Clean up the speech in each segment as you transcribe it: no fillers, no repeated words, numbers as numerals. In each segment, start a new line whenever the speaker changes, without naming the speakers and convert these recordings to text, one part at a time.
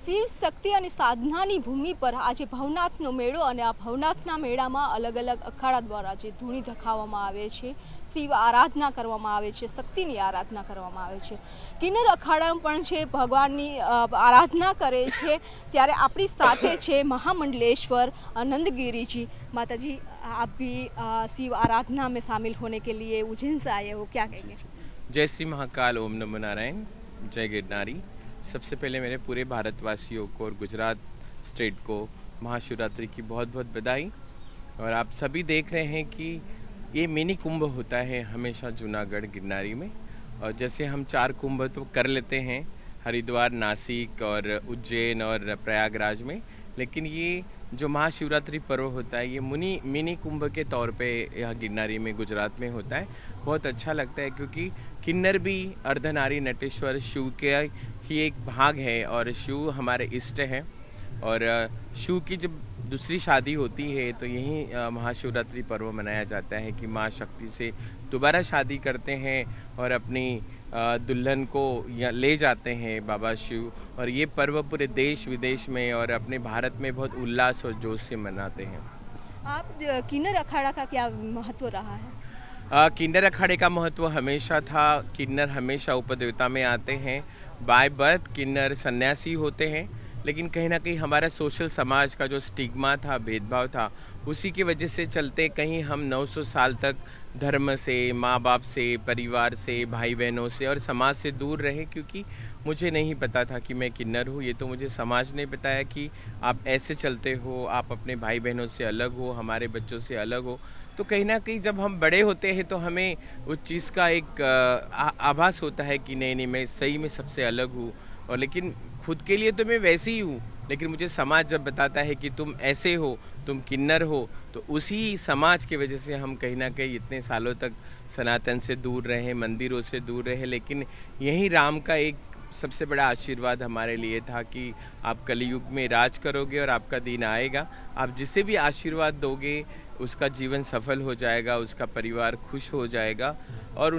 શિવ શક્તિ અને સાધનાની ભૂમિ પર આજે ભવનાથનો મેળો અને આ ભવનાથના મેળામાં અલગ અલગ અખાડા દ્વારા જે ધૂણી ધખાવવામાં આવે છે, શિવ આરાધના કરવામાં આવે છે, શક્તિની આરાધના કરવામાં આવે છે। કિન્નર અખાડા પણ છે ભગવાનની આરાધના કરે છે। ત્યારે આપણી સાથે છે महामंडलेश्वर नंदगिरी जी। माता जी, आप भी शिव आराधना में शामिल होने के लिए उज्जैन से आए हो, क्या कहेंगे?
जय श्री महाकाल, ओम नमो नारायण, जय गिरनारी। सबसे पहले मेरे पूरे भारतवासियों को और गुजरात स्टेट को महाशिवरात्रि की बहुत बहुत बधाई। और आप सभी देख रहे हैं कि ये मिनी कुंभ होता है हमेशा जूनागढ़ गिरनारी में। और जैसे हम 4 कुंभ तो कर लेते हैं हरिद्वार, नासिक और उज्जैन और प्रयागराज में, लेकिन ये जो महाशिवरात्रि पर्व होता है ये मिनी कुंभ के तौर पे यहाँ गिरनारी में गुजरात में होता है। बहुत अच्छा लगता है क्योंकि किन्नर भी अर्धनारी नटेश्वर शिव के ही एक भाग है और शिव हमारे इष्ट हैं। और शिव की जब दूसरी शादी होती है तो यही महाशिवरात्रि पर्व मनाया जाता है कि माँ शक्ति से दोबारा शादी करते हैं और अपनी दुल्हन को ले जाते हैं बाबा शिव। और ये पर्व पूरे देश विदेश में और अपने भारत में बहुत उल्लास और जोश से मनाते हैं।
आप किन्नर अखाड़ा का क्या महत्व रहा है?
किन्नर अखाड़े का महत्व हमेशा था। किन्नर हमेशा उपदेवता में आते हैं। बाय बर्थ किन्नर सन्यासी होते हैं, लेकिन कहीं ना कहीं हमारा सोशल समाज का जो स्टिग्मा था, भेदभाव था, उसी की वजह से चलते कहीं हम 900 साल तक धर्म से, माँ बाप से, परिवार से, भाई बहनों से और समाज से दूर रहे। क्योंकि मुझे नहीं पता था कि मैं किन्नर हूँ, ये तो मुझे समाज ने बताया कि आप ऐसे चलते हो, आप अपने भाई बहनों से अलग हो, हमारे बच्चों से अलग हो। तो कहीं ना कहीं जब हम बड़े होते हैं तो हमें उस चीज़ का एक आभास होता है कि नहीं मैं सही में सबसे अलग हूँ। और लेकिन खुद के लिए तो मैं वैसे ही हूँ, लेकिन मुझे समाज जब बताता है कि तुम ऐसे हो, तुम किन्नर हो, तो उसी समाज की वजह से हम कहीं ना कहीं इतने सालों तक सनातन से दूर रहे, मंदिरों से दूर रहे। लेकिन यही राम का एक सबसे बड़ा आशीर्वाद हमारे लिए था कि आप कलयुग में राज करोगे और आपका दिन आएगा। आप जिसे भी आशीर्वाद दोगे उसका जीवन सफल हो जाएगा, उसका परिवार खुश हो जाएगा और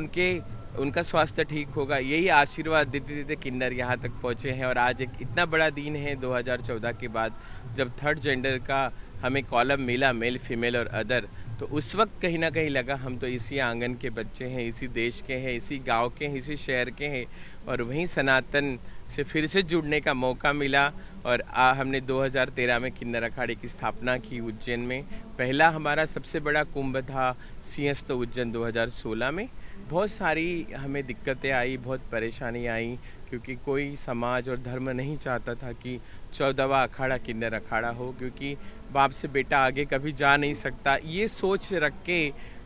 उनका स्वास्थ्य ठीक होगा। यही आशीर्वाद देते देते किन्नर यहाँ तक पहुँचे हैं। और आज एक इतना बड़ा दिन है 2014 के बाद, जब 3rd जेंडर का हमें कॉलम मिला, मेल फीमेल और अदर, तो उस वक्त कहीं ना कहीं लगा हम तो इसी आंगन के बच्चे हैं, इसी देश के हैं, इसी गांव के हैं, इसी शहर के हैं। और वहीं सनातन से फिर से जुड़ने का मौका मिला। और हमने 2013 में किन्नर अखाड़े की स्थापना की उज्जैन में। पहला हमारा सबसे बड़ा कुंभ था सिंहस्थ उज्जैन 2016 में। बहुत सारी हमें दिक्कतें आई, बहुत परेशानी आई, क्योंकि कोई समाज और धर्म नहीं चाहता था कि 14वां अखाड़ा किन्नर अखाड़ा हो, क्योंकि बाप से बेटा आगे कभी जा नहीं सकता। ये सोच रख के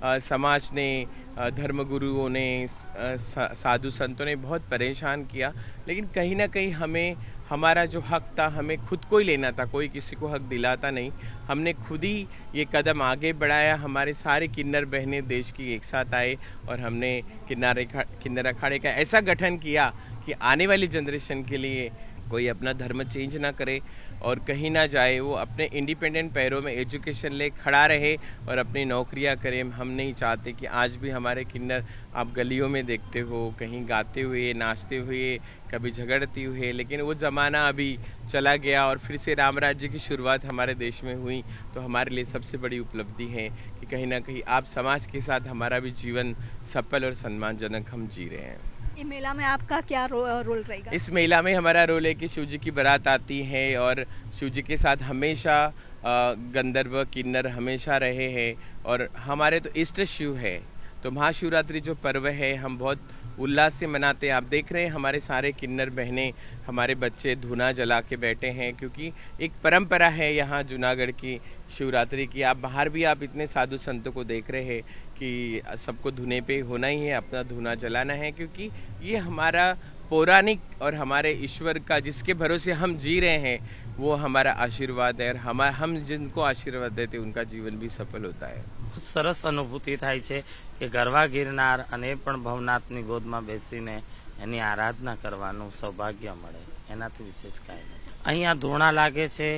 समाज ने, धर्मगुरुओं ने, साधु संतों ने बहुत परेशान किया। लेकिन कहीं ना कहीं हमें हमारा जो हक था हमें खुद को ही लेना था, कोई किसी को हक दिलाता नहीं। हमने खुद ही ये कदम आगे बढ़ाया। हमारे सारे किन्नर बहनें देश की एक साथ आए और हमने किन्नर अखाड़े का ऐसा गठन किया कि आने वाली जनरेशन के लिए कोई अपना धर्म चेंज ना करे और कहीं ना जाए, वो अपने इंडिपेंडेंट पैरों में एजुकेशन ले खड़ा रहे और अपनी नौकरियां करे। हम नहीं चाहते कि आज भी हमारे किन्नर आप गलियों में देखते हो, कहीं गाते हुए, नाचते हुए, कभी झगड़ती हुए। लेकिन वो ज़माना अभी चला गया और फिर से राम राज्य की शुरुआत हमारे देश में हुई। तो हमारे लिए सबसे बड़ी उपलब्धि है कि कहीं ना कहीं आप समाज के साथ हमारा भी जीवन सफल और सम्मानजनक हम जी रहे हैं।
ये मेला में आपका क्या रोल रहेगा?
इस मेला में हमारा रोल है कि शिव जी की बारात आती है और शिव जी के साथ हमेशा गंधर्व किन्नर हमेशा रहे हैं और हमारे तो इष्ट शिव है। तो महाशिवरात्रि जो पर्व है हम बहुत उल्लास से मनाते हैं। आप देख रहे हैं हमारे सारे किन्नर बहनें, हमारे बच्चे धूना जला के बैठे हैं, क्योंकि एक परंपरा है यहाँ जूनागढ़ की शिवरात्रि की। आप बाहर भी आप इतने साधु संतों को देख रहे हैं कि सबको धुने पे होना ही है, अपना धूना जलाना है, क्योंकि ये हमारा पौराणिक और हमारे ईश्वर का जिसके भरोसे हम जी रहे हैं वो हमारा आशीर्वाद है। और हम जिनको आशीर्वाद देते उनका जीवन भी सफल होता है।
सरस अनुभूति थाय छे कि गरवा गिरनार अने पण भवनाथनी गोदमां बेसीने एनी आराधना करवानुं सौभाग्य मळे, एनाथी विशेष कांई नथी। अहींया धूणा लागे छे,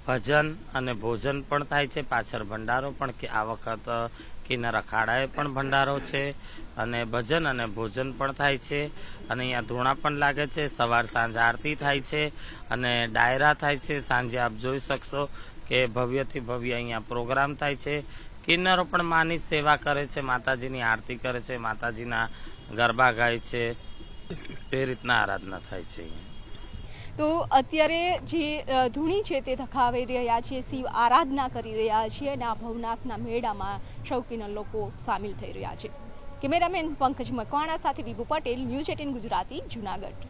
ભજન અને ભોજન પણ થાય છે, પાછળ ભંડારો પણ કે આ વખત કિન્નર અખાડાએ પણ ભંડારો છે અને ભજન અને ભોજન પણ થાય છે અને અહીંયા ધૂણા પણ લાગે છે, સવાર સાંજ આરતી થાય છે અને ડાયરા થાય છે. સાંજે આપ જોઈ શકશો કે ભવ્યથી ભવ્ય અહીંયા પ્રોગ્રામ થાય છે. કિન્નરો પણ માની સેવા કરે છે, માતાજીની આરતી કરે છે, માતાજીના ગરબા ગાય છે, એ રીતના આરાધના થાય છે.
તો અત્યારે જે ધૂણી છે તે ધખાવી રહ્યા છે, શિવ આરાધના કરી રહ્યા છીએ અને આ ભવનાથના મેળામાં શૌકીન લોકો સામેલ થઈ રહ્યા છે. કેમેરામેન પંકજ મકવાણા સાથે વિભુ પટેલ, ન્યૂઝ 18 ગુજરાતી, જૂનાગઢ.